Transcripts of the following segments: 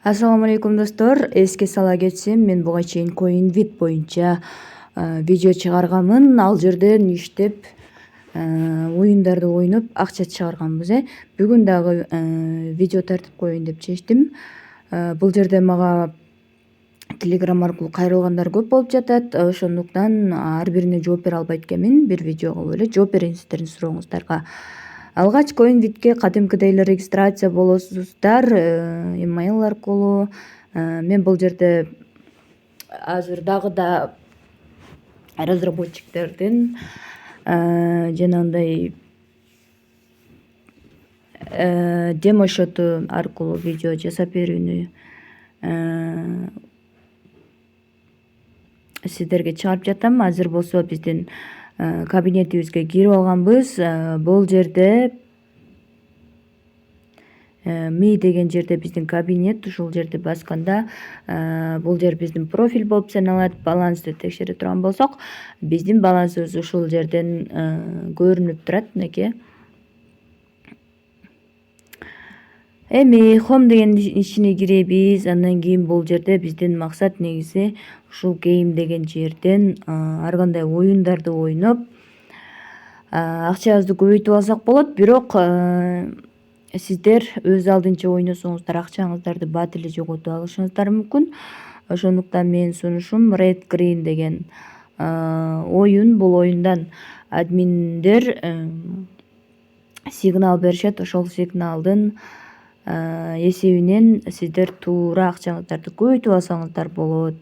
Ассаламу алейкум достор. Эске сала кетсем, мен буга чейин CoinVid боюнча видео чыгарганмын. Ал жерден иштеп, оюндарды ойноп акча чыгарганбыз. Бүгүн дагы видео тартип коеюн деп чечтим. Бул жерде мага Telegram аркылуу кайрылгандар көп болуп жатат. Ошондуктан ар бирине жооп бере албайт экенмин. Бир видеого эле жооп берейин сиздердин сурооңуздарга. Алгач CoinVidке кадимкидей эле регистрация болосуздар, email аркылуу. Мен бул жерде азыр дагы да разработчиктердин жанагындай демо счету аркылуу видео жасап берүүнү сиздерге чыгарып жатам. Азыр болсо биздин кабинетибизге кирип алганбыз. Бул жерде ми деген жерде биздин кабинет, ушул жерди басканда бул жер биздин профиль болуп саналат. Балансты текшере турган болсок, биздин балансыбыз ушул жерден көрүнүп турат. Мынакей. Эми home деген ичине киребиз. Андан кийин бул жерде биздин максат негизи ушул game деген жерден ар кандай оюндарды ойноп акчабызды көбөйтүп алсак болот. Бирок сиздер өз алдынча ойносоңуздар акчаңыздарды бат эле жоготуп алышыңыздар мүмкүн. Ошондуктан менин сунушум Red Green деген оюн. Бул оюндан админдер сигнал беришет. Ошол сигналдын эсебинен сиздер туура акчаңыздарды көбөйтүп алсаңыздар болот.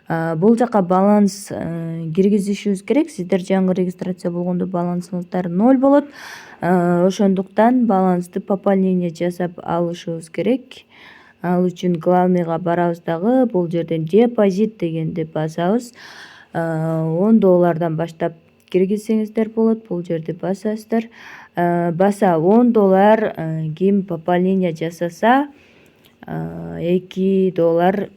Бул жака баланс киргизишибиз керек. Сиздер жаңы регистрация болгондо балансыңыздар 0 болот. Ошондуктан балансты пополнение жасап алышыбыз керек. Ал үчүн главныйга барабыз дагы. Бул жерден депозит дегенди басабыз. $10 баштап киргизсеңиздер болот. Бул жерди басасыздар. Баса $10 ким пополнение жасаса $2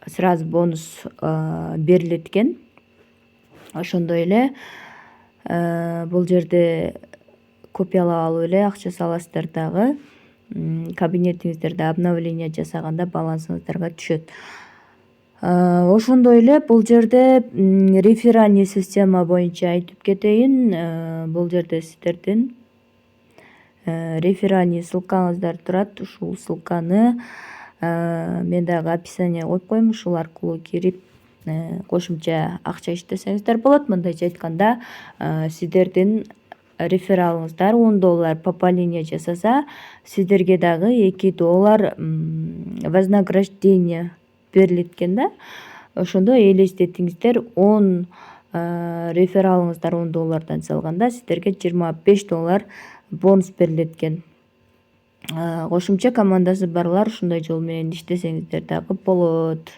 сразу бонус берилет экен. Ошондой эле бул жерде копиялап алып эле акча саласыздар дагы. Кабинетиңиздерде обновление жасаганда балансыңыздарга түшөт. Ошондой эле бул жерде реферальный система боюнча айтып кетейин. Бул жерде сиздердин реферальный ссылкаңыздар турат. Ушул ссылканы мен дагы описание коюп коем. Ушул аркылуу кирип кошумча акча иштесеңиздер болот. Мындайча айтканда, сиздердин рефералыңыздар $10 пополнение жасаса, сиздерге дагы $2 вознаграждение берилет экен да. Ошондо элестетиңиздер, 10 рефералыңыздар $10 салганда сиздерге $25 бонус берилет экен. Кошумча командасы барлар ушундай жол менен иштесеңиздер дагы болот.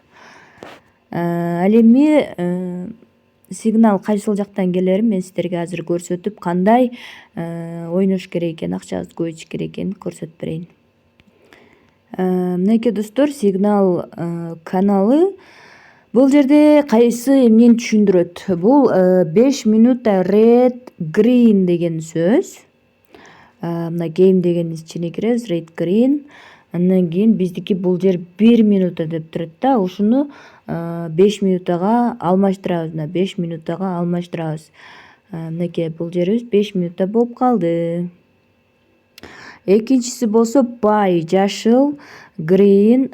Ал эми сигнал кайсыл жактан келерин мен сиздерге азыр көрсөтүп, кандай ойнош керек экен, акчабызды көбөйтүш керек экенин көрсөтүп берейин. Мынакей достор, сигнал каналы. Бул жерде кайсы эмнени түшүндүрөт? Бул 5 минута Red Green деген сөз. Мына game деген ичине киребиз, Red Green. Андан кийин биздики бул жер 1 минута деп турат да. Ушуну 5 минутага алмаштырабыз. 5 минутага алмаштырабыз. Мынакей бул жерибиз 5 минута болуп калды. Экинчиси болсо buy, жашыл, green,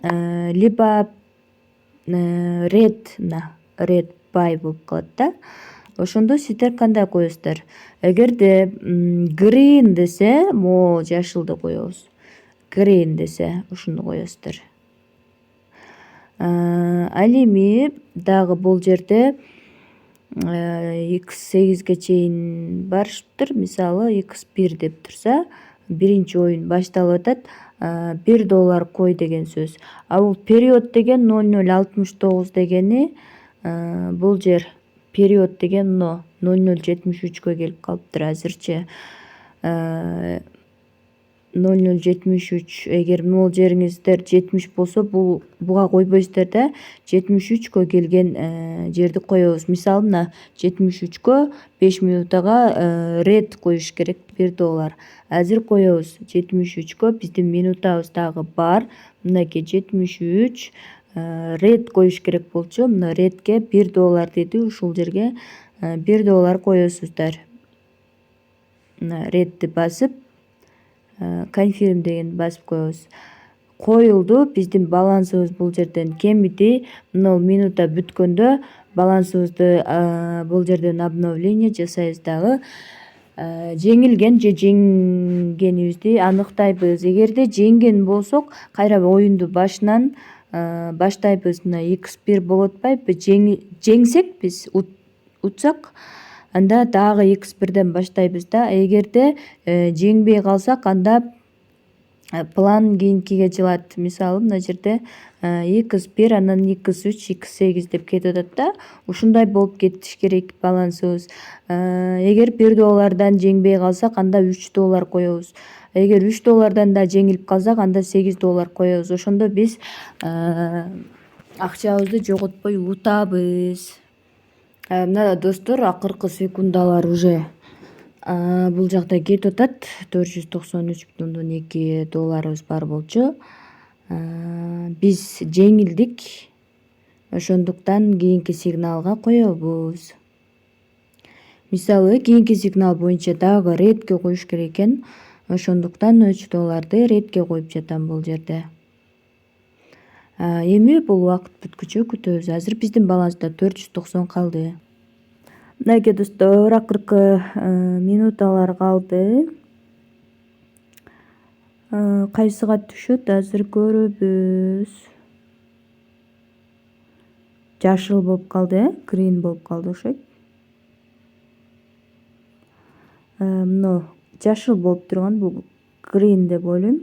либо red buy болуп калат да. Ошондо сиздер кандай коесуздар? Эгерде green десе, могу жашылды коебуз. Green десе, ушуну коесуздар. Ал эми дагы бул жерде X8ге чейин барышыптыр. Мисалы X1 деп турса, биринчи оюн башталып атат. $1 кой деген сөз. А бул период деген 0069 дегени бул жер период деген 0073кө келип калыптыр азырчы. 0073. Эгер могул жериңиздер 70 болсо буга койбойсуздар да, 73кө келген жерди коебуз. Мисалы мына 73кө 5 минутага ред коюш керек $1. Азыр коебуз 73кө, биздин минутабыз дагы бар. Мынакей 73 ред коюш керек болчу. Мына редке $1 деди. Ушул жерге $1 коесуздар. Мына редди басып, confirm дегенди басып коебуз. Коюлду. Биздин балансыбыз бул жерден кемиди. Мына минута бүткөндө балансыбызды бул жерден обновление жасайбыз дагы. Жеңилген же жеңгенибизди аныктайбыз. Эгерде жеңген болсок, кайра оюнду башынан баштайбыз. Мына X1 болуп атпайбы? Жеңсек биз, утсак, анда дагы X1ден баштайбыз да. Эгерде жеңбей калсак, анда план кийинкиге жылат. Мисалы мына жерде X1, анан X3, X8 деп кетип атат да. Ушундай болуп кетиш керек балансыбыз. Эгер $1 жеңбей калсак, анда $3 коебуз. Эгер $3 да жеңилип калсак, анда $8 коебуз. Ошондо биз акчабызды жоготпой утабыз. Мына достор, акыркы секундалар уже бул жакта кетип атат. $493,2 бар болчу. Биз жеңилдик. Ошондуктан кийинки сигналга коебуз. Мисалы, кийинки сигнал боюнча дагы редке коюш керек экен. Ошондуктан $3 редке коюп жатам бул жерде. Эми бул убакыт бүткүчө күтөбүз. Азыр биздин баланста 490 калды. Мынакей достор, акыркы минуталар калды. Кайсыга түшөт азыр көрөбүз. Жашыл болуп калды, green болуп калды окшойт. Мына жашыл болуп турган бул green деп ойлойм.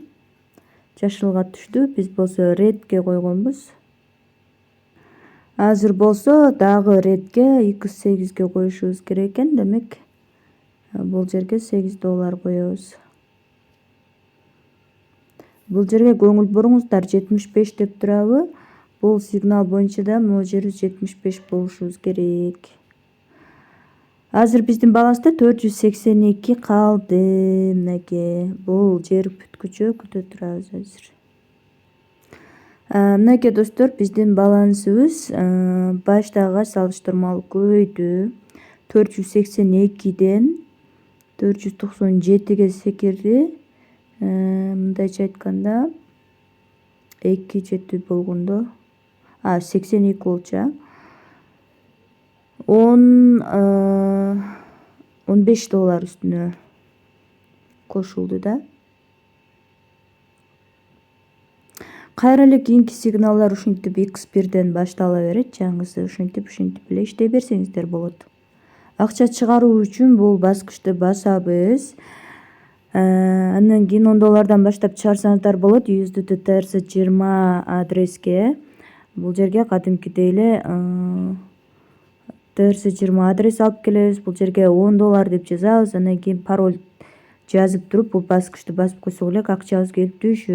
Жашылга түштү. Биз болсо редке койгонбуз. Азыр болсо дагы редке X8ге коюшубуз керек экен. Демек бул жерге $8 коебуз. Бул жерге көңүл буруңуздар, 75 деп турабы? Бул сигнал боюнча да могул жери 75 болушубуз керек. Азыр биздин баланста 482 калды. Мынакей бул жер бүткүчө күтө турабыз азыр. Мынакей достор, биздин балансыбыз баштагыга салыштырмалуу көбөйдү. 482ден 497ге секирди. Мындайча айтканда 2 жети болгондо 82 болчу. $15 үстүнө кошулду да. Кайра эле кийинки сигналдар ушинтип X1ден баштала берет. Жаңысы ушинтип эле иштей берсеңиздер болот. Акча чыгаруу үчүн бул баскычты басабыз. Андан кийин $10 баштап чыгарсаңыздар болот. Use the TRC20 адреске. Бул жерге кадимкидей эле TRC20 адрес алып келебиз. Бул жерге $10 деп жазабыз. Андан кийин пароль жазып туруп, бул баскычты басып койсок эле акчабыз келип түшөт.